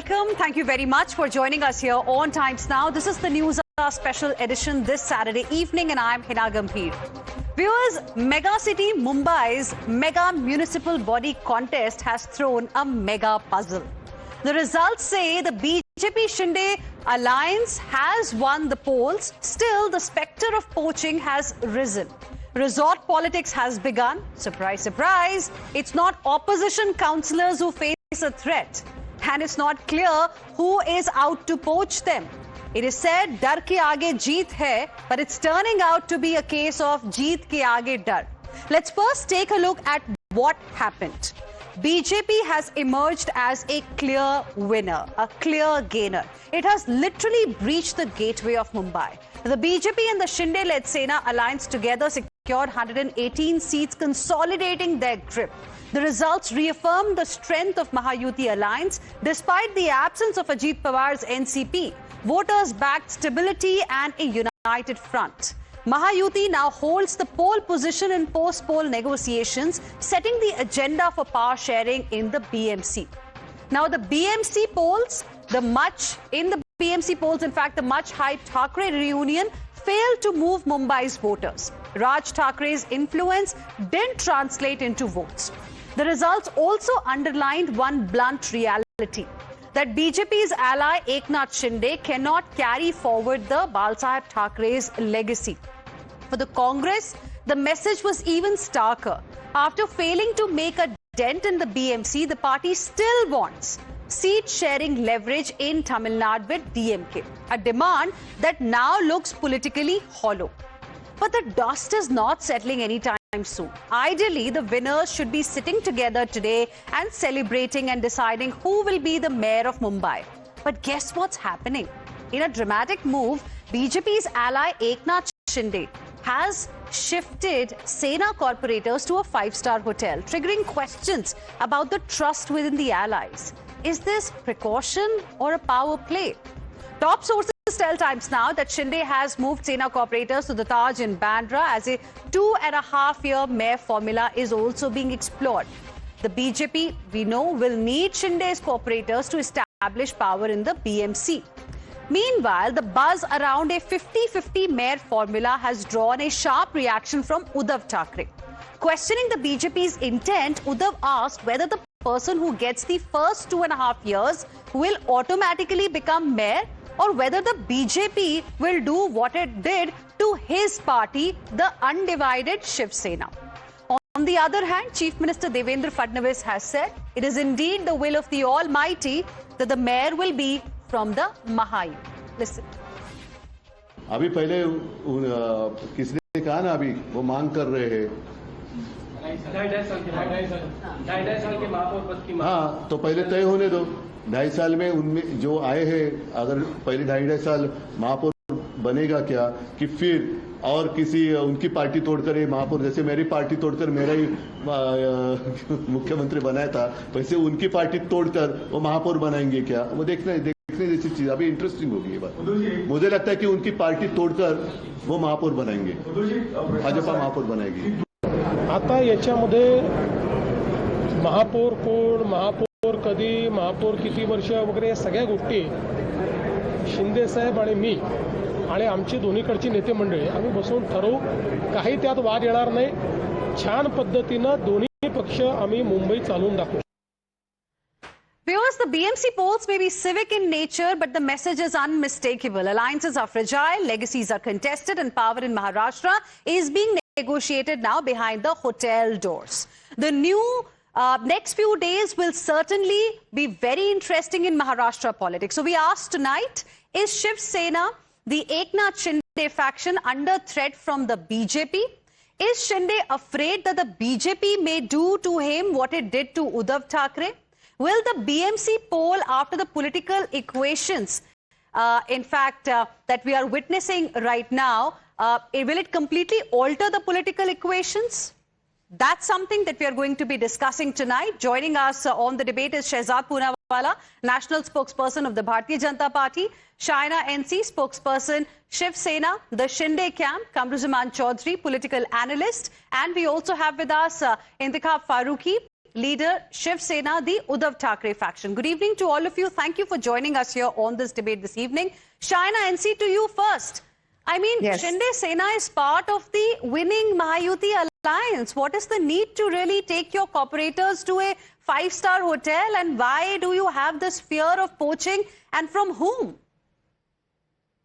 welcome. Thank you very much for joining us here on Times Now. This is the News Hour special edition this Saturday evening, and I'm Hina Gambhir. Viewers, mega city Mumbai's mega municipal body contest has thrown a mega puzzle. The results say the BJP-Shinde alliance has won the polls. Still, the spectre of poaching has risen. Resort politics has begun. Surprise, surprise. It's not opposition councillors who face a threat. And it's not clear who is out to poach them. It is said, dar ke aage jeet hai, but it's turning out to be a case of jeet ke aage dar. Let's first take a look at what happened. BJP has emerged as a clear winner, a clear gainer. It has literally breached the gateway of Mumbai. The BJP and the Shinde-led Sena alliance together secured 118 seats, consolidating their grip. The results reaffirmed the strength of Mahayuti alliance. Despite the absence of Ajit Pawar's NCP, voters backed stability and a united front. Mahayuti now holds the pole position in post-poll negotiations, setting the agenda for power sharing in the BMC. Now, the BMC polls, the much hyped Thackeray reunion failed to move Mumbai's voters. Raj Thackeray's influence didn't translate into votes. The results also underlined one blunt reality, that BJP's ally Eknath Shinde cannot carry forward the Balsaheb Thackeray's legacy. For the Congress, the message was even starker. After failing to make a dent in the BMC, the party still wants seat-sharing leverage in Tamil Nadu with DMK, a demand that now looks politically hollow. But the dust is not settling anytime soon. Ideally, the winners should be sitting together today and celebrating and deciding who will be the mayor of Mumbai. But guess what's happening? In a dramatic move, BJP's ally Eknath Shinde has shifted Sena corporators to a five-star hotel, triggering questions about the trust within the allies. Is this precaution or a power play? Top sources tell Times Now that Shinde has moved Sena corporators to the Taj in Bandra as a 2.5-year mayor formula is also being explored. The BJP, we know, will need Shinde's corporators to establish power in the BMC. Meanwhile, the buzz around a 50-50 mayor formula has drawn a sharp reaction from Uddhav Thackeray. Questioning the BJP's intent, Uddhav asked whether the person who gets the first 2.5 years will automatically become mayor, or whether the BJP will do what it did to his party, the undivided Shiv Sena. On the other hand, Chief Minister Devendra Fadnavis has said it is indeed the will of the Almighty that the mayor will be from the Mahayuti. Listen. अभी पहले किसने कहा ना, अभी वो मांग कर रहे हैं 2.5 साल के महापौर पद की। हाँ, तो पहले तय होने दो। 2.5 साल में उनमें जो आए हैं, अगर पहले 2.5 साल महापौर बनेगा क्या, कि फिर और किसी उनकी पार्टी तोड़कर ये महापौर, जैसे मेरी पार्टी तोड़कर मेरा ही मुख्यमंत्री बनाया था, वैसे उनकी पार्टी तोड़कर वो महापौर बनाएंगे क्या? वो देखने जैसी चीज। अभी इंटरेस्टिंग होगी ये बात। मुझे लगता है कि उनकी पार्टी तोड़कर वो महापौर बनाएंगे, भाजपा महापौर बनाएगी। आता याच्यामध्ये महापौर कोण, महापौर कधी, महापौर किती वर्ष वगैरे या सगळ्या गोष्टी शिंदे साहेब आणि मी आणि आमची दोन्हीकडची नेते मंडळी आम्ही बसून ठरवू. काही त्यात वाद येणार नाही. छान पद्धतीनं दोन्ही पक्ष आम्ही मुंबई चालवून दाखवू. Viewers, the BMC polls may be civic in nature, but the message is unmistakable. Alliances are fragile, legacies are contested, and power in Maharashtra is being negotiated now behind the hotel doors. The next few days will certainly be very interesting in Maharashtra politics. So we ask tonight, is Shiv Sena, the Eknath Shinde faction, under threat from the BJP? Is Shinde afraid that the BJP may do to him what it did to Uddhav Thackeray? Will the BMC poll after the political equations, that we are witnessing right now, will it completely alter the political equations? That's something that we are going to be discussing tonight. Joining us on the debate is Shehzad Poonawala, National Spokesperson of the Bharatiya Janata Party, Shaina NC, Spokesperson Shiv Sena, the Shinde camp, Kamruzaman Chaudhary, political analyst, and we also have with us Intikhab Farooqi, leader Shiv Sena, the Uddhav Thackeray faction. Good evening to all of you. Thank you for joining us here on this debate this evening. Shaina NC, to you first. I mean, Yes. Shinde Sena is part of the winning Mahayuti alliance. What is the need to really take your corporators to a five-star hotel, and why do you have this fear of poaching, and from whom?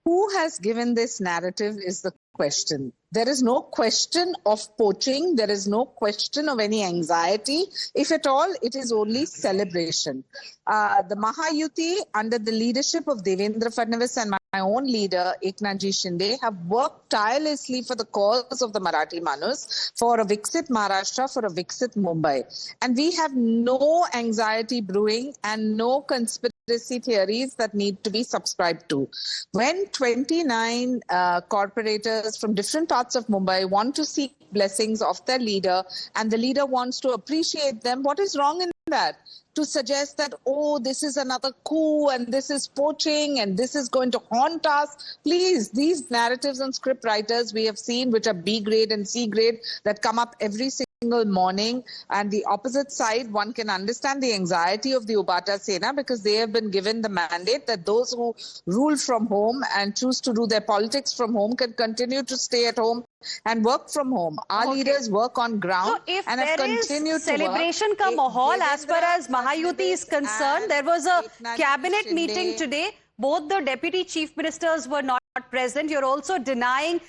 Who has given this narrative is the question. There is no question of poaching. There is no question of any anxiety. If at all, it is only celebration. The Mahayuti, under the leadership of Devendra Fadnavis and my own leader, Eknathji Shinde, have worked tirelessly for the cause of the Marathi Manus, for a Viksit Maharashtra, for a Viksit Mumbai. And we have no anxiety brewing and no conspiracy theories that need to be subscribed to. When 29 corporators from different parts of Mumbai want to seek blessings of their leader, and the leader wants to appreciate them, what is wrong in that? To suggest that, oh, this is another coup and this is poaching and this is going to haunt us. Please, these narratives and script writers we have seen, which are B grade and C grade, that come up every single morning. And the opposite side, one can understand the anxiety of the Ubata Sena, because they have been given the mandate that those who rule from home and choose to do their politics from home can continue to stay at home and work from home. Our leaders work on ground, So if and have there is continued celebration to work. ka mahal as far Devendra as Mahayuti is Fadnavis concerned, and there was a Eknath cabinet Shinde. meeting today. Both the deputy chief ministers were not present. You're also denying,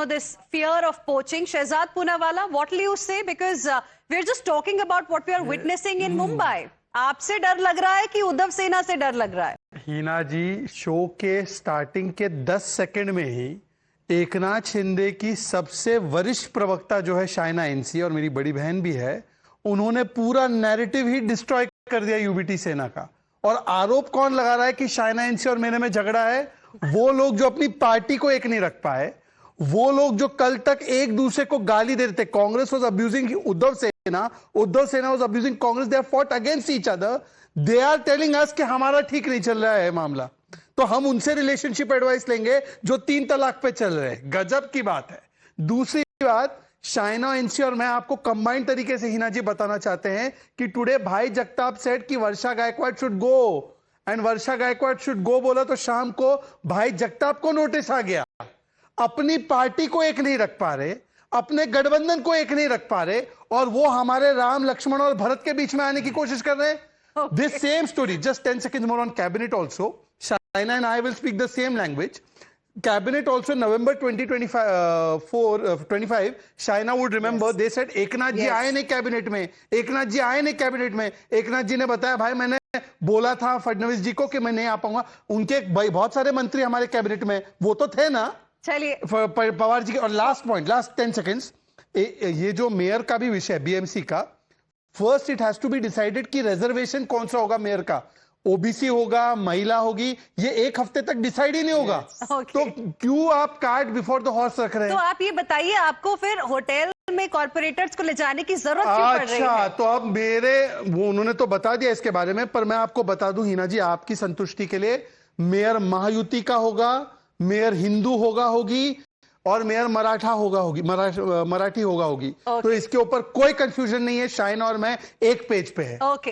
this fear of poaching. Shehzad Poonawalla, what will you say? Because we're just talking about what we are witnessing in Mumbai. आपसे डर लग रहा है कि उद्धव सेना से डर लग रहा है? हीना जी, शो के स्टार्टिंग के 10 सेकंड में ही एकनाथ शिंदे की सबसे वरिष्ठ प्रवक्ता जो है शाइना एनसी, और मेरी बड़ी बहन भी है, उन्होंने पूरा नैरेटिव ही डिस्ट्रॉय कर दिया यूबीटी सेना का। और आरोप कौन लगा रहा है कि शाइना एनसी और मेरे में झगड़ा है? वो लोग जो अपनी पार्टी को एक नहीं रख पाए, वो लोग जो कल तक एक दूसरे को गाली दे रहे थे। Congress was abusing Uddhav Sena was abusing Congress. They have fought against each other. They are telling us कि हमारा ठीक नहीं चल रहा है मामला, तो हम उनसे रिलेशनशिप एडवाइस लेंगे जो 3 तलाक पे चल रहे हैं। गजब की बात है। दूसरी बात, शाइना एनसी और मैं आपको कंबाइंड तरीके से हिना जी बताना चाहते हैं कि टुडे भाई जगताप सेड कि Varsha Gaikwad should go, and Varsha Gaikwad should go बोला तो शाम को भाई जगताप को नोटिस आ गया। अपनी पार्टी को एक नहीं रख पा रहे, अपने गठबंधन को एक नहीं रख पा रहे, और वो हमारे राम, लक्ष्मण और भरत के बीच में आने की कोशिश कर रहे हैं। This same story, just 10 seconds more on cabinet also. Shaina and I will speak the same language. Cabinet also November 2025, Shaina would remember, they said Eknath जी आए नहीं कैबिनेट में, एकनाथ जी आए नहीं कैबिनेट में। एकनाथ जी ने बताया भाई मैंने बोला था फडणवीस जी को कि मैं नहीं आ पाऊंगा। उनके बहुत सारे मंत्री हमारे कैबिनेट में वो तो थे ना। चलिए पवार जी के। और लास्ट पॉइंट, लास्ट 10 सेकेंड्स, ये जो मेयर का भी विषय है बीएमसी का, first it has to be decided कि रिजर्वेशन कौन सा होगा मेयर का, ओबीसी होगा, महिला होगी, ये एक हफ्ते तक डिसाइड ही नहीं होगा। तो क्यों आप कार्ड बिफोर द हॉर्स रख रहे हैं? तो आप ये बताइए, आपको फिर होटल में कॉर्पोरेटर्स को ले जाने की जरूरत क्यों पड़ रही है? अच्छा, तो अब उन्होंने तो बता दिया इसके बारे में, पर मैं आपको बता दूं हिना जी, आपकी संतुष्टि के लिए, मेयर महायुति का होगा, मेयर हिंदू होगी, और मेयर मराठा होगी, मराठी होगी। तो इसके ऊपर कोई कंफ्यूजन नहीं है। शाइना और मैं एक पेज पे है। Okay,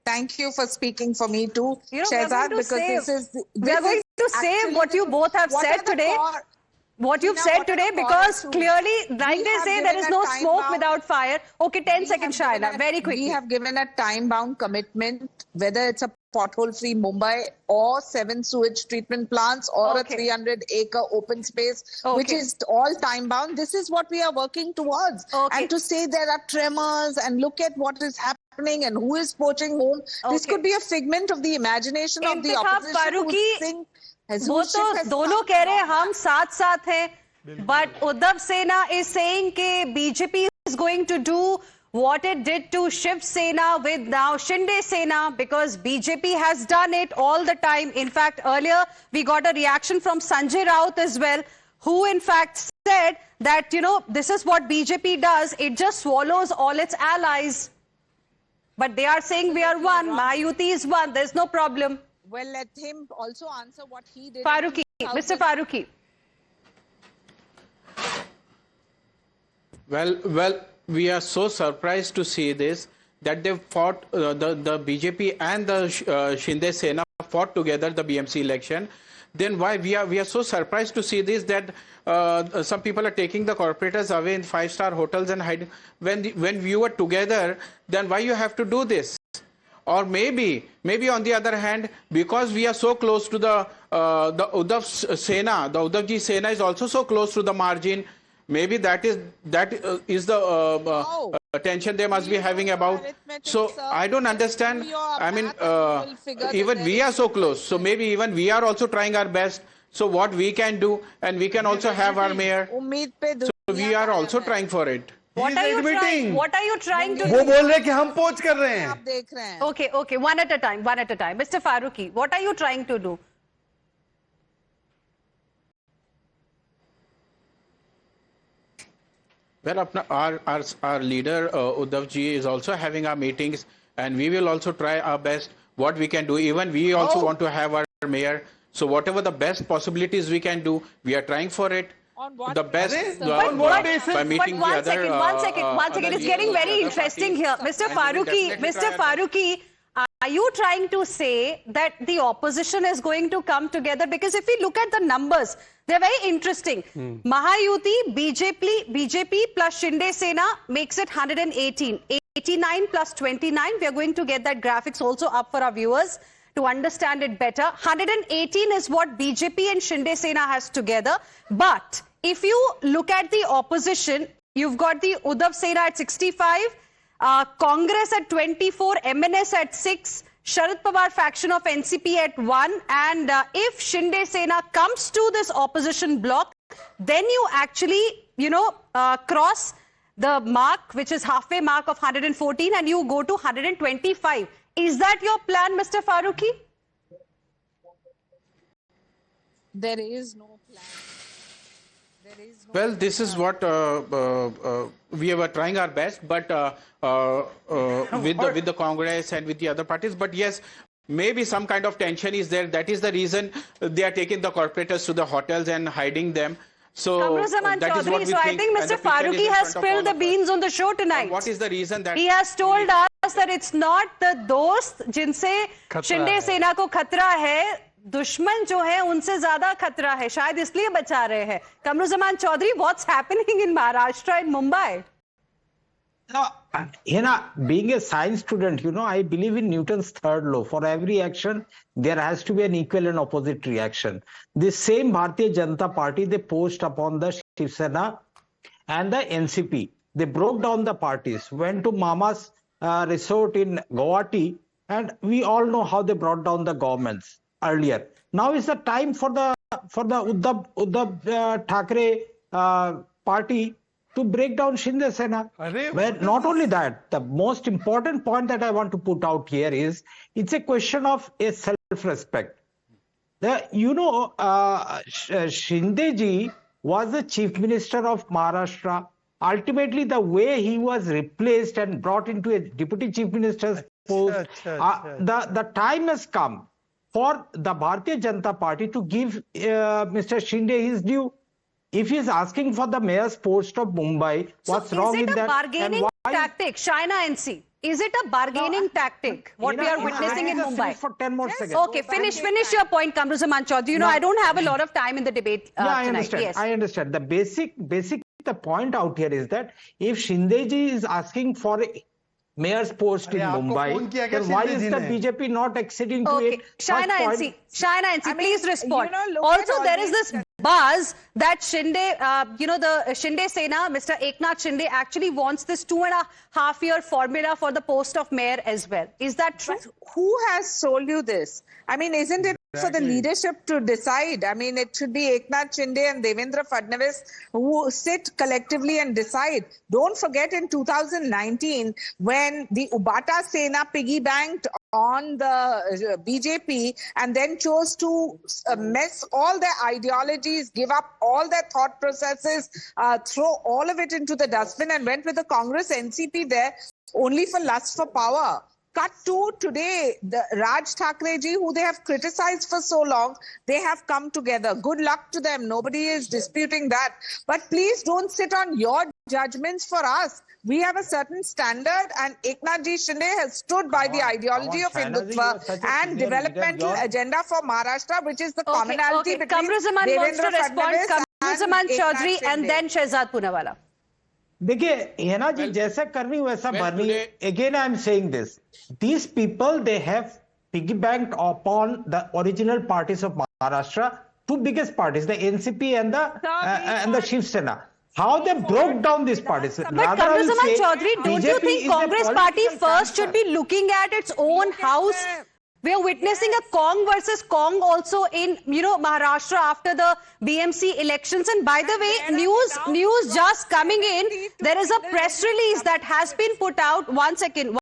Thank you for speaking for me too, Shehzad, because we are going to say what you both have said today. What you've said today, because clearly, like they say, there is no smoke without fire. Okay, 10 seconds, Shaina, very quickly. We have given a time-bound commitment, whether it's a pothole-free Mumbai or 7 sewage treatment plants or a 300-acre open space, which is all time-bound. This is what we are working towards. And to say there are tremors and look at what is happening and who is poaching whom, this could be a figment of the imagination of the opposition who think वो तो दोनों कह रहे हैं हम साथ साथ हैं, but Uddhav Sena is saying कि BJP is going to do what it did to Shiv Sena with now Shinde Sena, because BJP has done it all the time. In fact, earlier we got a reaction from Sanjay Raut as well, who in fact said that, this is what BJP does. It just swallows all its allies. But they are saying we are one, Mahayuti is one, there's no problem. Well, let him also answer what he did. Farooqi, Mr. Farooqi. we are so surprised to see this, that they fought, the BJP and the Shinde Sena fought together the BMC election. Then why we are so surprised to see this, that some people are taking the corporators away in 5-star hotels and hiding. When we were together, then why you have to do this? Or maybe on the other hand, because we are so close to the Uddhav Sena, the Uddhavji Sena is also so close to the margin. Maybe that is the tension they must be having about. So I don't understand. I mean, even we are so close. So maybe even we are also trying our best. So what we can do, and we can also have our mayor. So we are also trying for it. What are you trying? What are you trying to do? वो बोल रहे हैं कि हम पोच कर रहे हैं. आप देख रहे हैं. Okay, one at a time. Mr. Farooqi, what are you trying to do? Well, our leader Uddhav ji is also having our meetings, and we will also try our best what we can do. Even we also want to have our mayor. So whatever the best possibilities we can do, we are trying for it. On what The best on what basis? by meeting But the other. one second. It's getting very interesting here, Mr. Farooqi. Are you trying to say that the opposition is going to come together? Because if we look at the numbers, they're very interesting. Mahayuti, BJP plus Shinde Sena makes it 118. 89 plus 29. We are going to get that graphics also up for our viewers to understand it better. 118 is what BJP and Shinde Sena has together. But if you look at the opposition, you've got the Uddhav Sena at 65, Congress at 24, MNS at 6, Sharad Pawar faction of NCP at 1, and if Shinde Sena comes to this opposition bloc, then you actually, cross the mark, which is halfway mark of 114, and you go to 125. Is that your plan, Mr. Farooqi? There is no plan. Well, this is what we were trying our best, but with the Congress and with the other parties. But yes, maybe some kind of tension is there. That is the reason they are taking the corporators to the hotels and hiding them. So that is what we think. I think Mr. Farooqi has spilled the beans on the show tonight. What is the reason that he has told us that it's not the dost जिनसे शिंदे सेना को खतरा है, दुश्मन जो है उनसे ज्यादा खतरा है, शायद इसलिए बचा रहे हैं. Kamruzaman Chaudhary, what's happening in Maharashtra and Mumbai? No, being a science student, I believe in Newton's third law. For every action, there has to be an equal and opposite reaction. This same Bharatiya Janata Party, they posed upon the Shiv Sena and the NCP. They broke down the parties, went to Mama's resort in Guwahati, and we all know how they brought down the governments earlier. Now is the time for the Uddhav Thackeray party to break down Shinde Sena. Well, not only that, the most important point that I want to put out here is it's a question of a self-respect. Shinde ji was the chief minister of Maharashtra. Ultimately, the way he was replaced and brought into a deputy chief minister's post, the time has come for the Bharatiya Janata Party to give Mr. Shinde his due. If he is asking for the mayor's post of Mumbai, what's wrong with that? Is it a bargaining tactic, Shaina NC? Is it a bargaining tactic, what we are witnessing in Mumbai? For 10 more seconds. Okay, finish your point, Kamruzaman Chaudhary. I don't have a lot of time in the debate I tonight. understand. Yes. I understand. The point out here is that if Shinde ji is asking for a mayor's post in Mumbai, then why is the BJP not acceding to it? Shaina NC, please respond. Also, there is this buzz that Shinde, the Shinde Sena, Mr. Eknath Shinde actually wants this 2.5-year formula for the post of mayor as well. Is that true? But who has told you this? I mean, isn't it for the leadership to decide? I mean, it should be Eknath Shinde and Devendra Fadnavis who sit collectively and decide. Don't forget in 2019, when the Ubata Sena piggy-banked on the BJP and then chose to mess all their ideologies, give up all their thought processes, throw all of it into the dustbin and went with the Congress NCP there only for lust for power. Cut to today, the Raj Thackeray ji, who they have criticized for so long, they have come together. Good luck to them. Nobody is disputing that. But please don't sit on your judgments for us. We have a certain standard, and Eknath ji Shinde has stood by the ideology of Hindutva and developmental agenda for Maharashtra, which is the commonality between Kamruzaman wants to Devendra respond. Fadnavis Kamruzaman and Chaudhary Eknath and Shinde. then Shehzad Poonawalla. देखिए हेना जी जैसा करनी वैसा भरनी again I am saying this these people they have piggybacked upon the original parties of Maharashtra, two biggest parties, the NCP and the Shiv Sena. How they broke down these parties. But Kamruzaman Chaudhary, don't you think Congress party first should be looking at its own house? We are witnessing a Kong versus Kong also in, Maharashtra after the BMC elections. And by the way, news just coming in, there is a press release that has been put out. One second.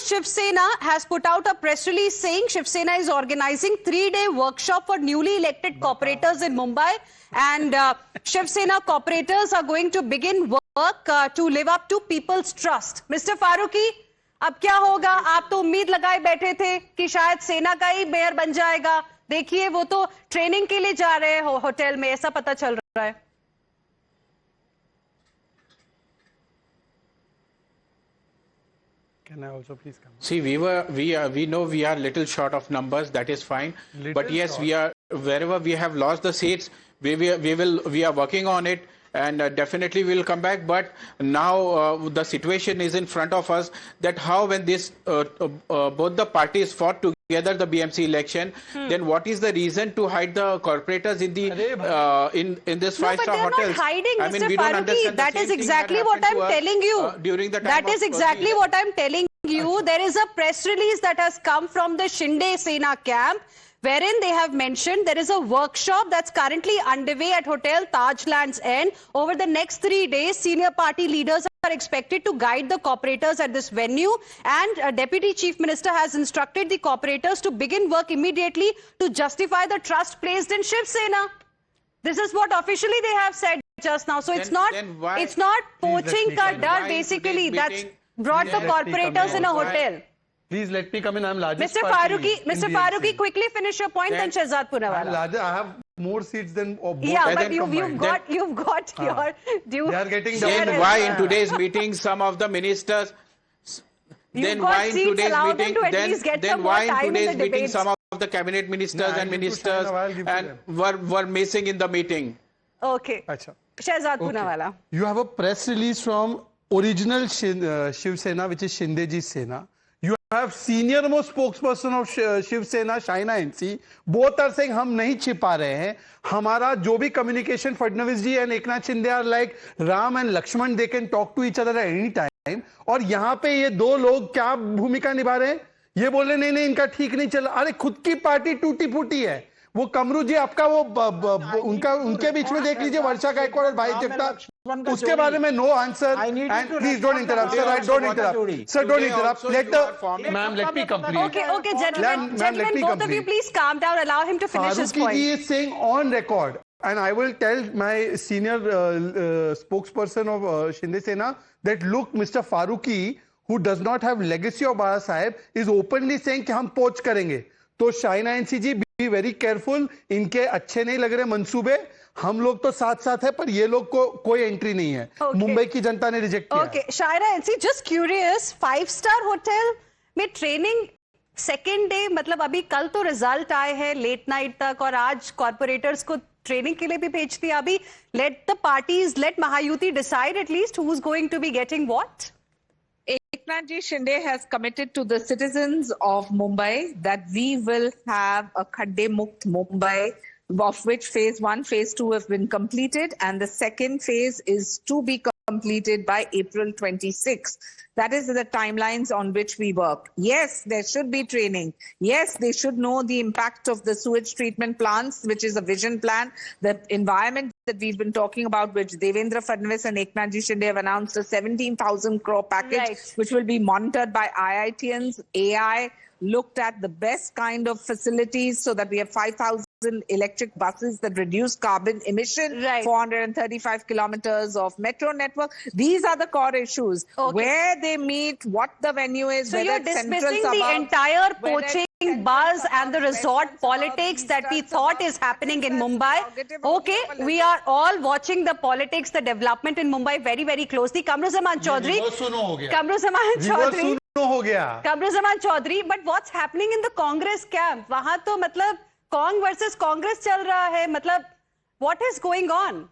Shiv Sena has put out a press release saying Shiv Sena is organizing 3-day workshop for newly elected corporators in Mumbai. And Shiv Sena corporators are going to begin work to live up to people's trust. Mr. Farooqi, अब क्या होगा? आप तो उम्मीद लगाए बैठे थे कि शायद सेना का ही मेयर बन जाएगा. देखिए वो तो ट्रेनिंग के लिए जा रहे हैं होटल में, ऐसा पता चल रहा है. Can I also please come? See, we know we are little short of numbers. That is fine. But yes, we are wherever we have lost the seats. We are working on it. And definitely we will come back. But now the situation is in front of us that how when this both the parties fought together the BMC election, then what is the reason to hide the corporators in the in this five-star hotels? No, but they're not hiding, I mean, Mr. we don't understand Farooqi. That is exactly what I'm telling you. During the time that is exactly what I'm telling you. There is a press release that has come from the Shinde Sena camp, wherein they have mentioned there is a workshop that's currently underway at Hotel Tajlands End. Over the next 3 days, senior party leaders are expected to guide the corporators at this venue, and Deputy Chief Minister has instructed the corporators to begin work immediately to justify the trust placed in Shiv Sena. This is what officially they have said just now. So it's not poaching ka dar basically that's brought the corporators in a hotel. Please let me come in. I'm largest Mr. party Mr. in Farooqi, BMC. quickly finish your point, then Shehzad Poonawalla. I have more seats than both. Yeah, but you've combined. got your due. They are getting share double. Then as why well. in today's meeting some of the ministers? Then got why in seats, today's allow them meeting? to at least get some Then more why in time in today's the meeting debates? some of the cabinet ministers No, and I need to ministers sign, I'll give to and were missing in the meeting? Okay. Achha. Shehzad Okay. Poonawalla. You have a press release from original Shiv Sena, which is Shindeji Sena. You have senior most spokesperson of Shiv Sena, Shaina NC. Both are saying हम नहीं छिपा रहे हैं. हमारा जो भी communication, Fadnavis ji and Eknath Shinde are like Ram and Lakshman. They can talk to each other at any time. और यहाँ पे ये दो लोग क्या भूमिका निभा रहे हैं? ये बोल रहे नहीं इनका ठीक नहीं चला. अरे खुद की पार्टी टूटी फूटी है. वो कमरू जी आपका वो उनके बीच में देख लीजिए वर्षा गायकवाड़ और भाई जगताप, उसके बारे में no answer. And please don't interrupt sir. I don't interrupt sir. Don't interrupt. Let the ma'am let me complete. Okay, gentlemen, both of you please calm down. Allow him to finish his Farooqi point. ji is saying on record, and I will tell my senior spokesperson of Shinde Sena that look, Mr. Farooqi, who does not have legacy of Baba Saheb, is openly saying कि हम पोच करेंगे. तो Shaina NC G be very careful. इनके अच्छे नहीं लग रहे मंसूबे. हम लोग तो साथ साथ है, पर ये लोग को कोई एंट्री नहीं है. मुंबई की जनता ने रिजेक्ट किया. Okay, Shaina NC, just curious, 5-star hotel में ट्रेनिंग सेकेंड डे, मतलब अभी कल तो रिजल्ट आए हैं लेट नाइट तक, और आज कॉर्पोरेटर्स को ट्रेनिंग के लिए भी भेज दिया. अभी let the parties, let Mahayuti decide at least who is going to be getting what. Eknath ji Shinde has committed to the citizens of Mumbai that we will have a Khadde Mukt Mumbai, of which phase 1, phase 2 have been completed, and the second phase is to be completed by April 26. That is the timelines on which we work. Yes, there should be training. Yes, they should know the impact of the sewage treatment plants, which is a vision plan. The environment that we've been talking about, which Devendra Fadnavis and Eknath ji Shinde have announced a 17,000 crore package, Right. which will be monitored by IITians, AI, looked at the best kind of facilities so that we have 5,000 electric buses that reduce carbon emission, Right. 435 kilometers of metro network. These are the core issues. Okay. Where they meet, what the venue is, So whether you're it's central dismissing the suburbs, entire whether it's poaching central buzz suburbs, and the resort western politics suburbs, that we eastern thought suburbs. is happening in That's Mumbai. prerogative of Okay, the we are all watching the politics, the development in Mumbai very, very closely. Kamruzaman Chaudhary. सुनो हो गया Kamruzaman reverse Chaudhary. सुनो हो गया Kamruzaman Chaudhary, but what's happening in the Congress camp? वहां तो मतलब Kong versus Congress चल रहा है. मतलब what is going on?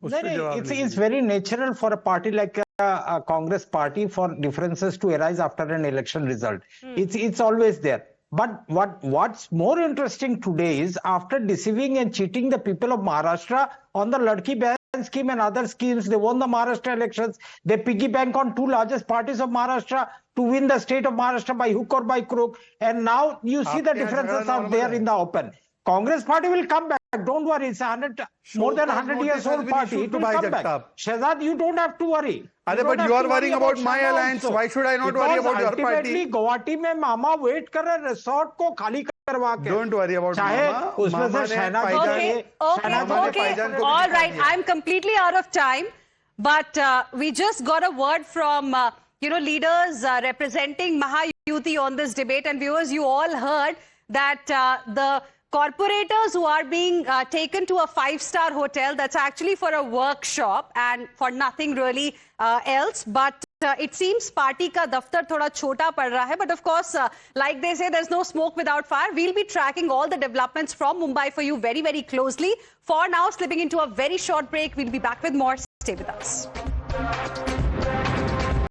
उस पे जवाब It's नहीं very natural for a party like a Congress party for differences to arise after an election result. It's always there. But what's more interesting today is after deceiving and cheating the people of Maharashtra on the Ladki Behan scheme and other schemes, they won the Maharashtra elections. They piggy bank on two largest parties of Maharashtra to win the state of Maharashtra by hook or by crook. And now you see the आपके यहाँ differences झगड़ा out there normal in the open. Congress party will come back. Don't worry. It's more than 100 years old party. It will come back. Shehzad, you don't have to worry. अरे but you are worrying about my alliance. Why should I not worry about your party? Guwahati में मामा wait कर रहे resort को खाली करवा के Don't worry about चाहे मामा. उसमें मामा से ने शहनाज पायजान- Okay, शहनाज ने okay. पायजान को भी All दिखा right, दिया. I'm completely out of time, but we just got a word from leaders representing Mahayuti on this debate, and viewers, you all heard that the corporators who are being taken to a 5-star hotel, that's actually for a workshop and for nothing really else, but it seems party ka daftar thoda chota pad raha hai, but of course, like they say, there's no smoke without fire. We'll be tracking all the developments from Mumbai for you very, very closely. For now, slipping into a very short break, we'll be back with more. Stay with us.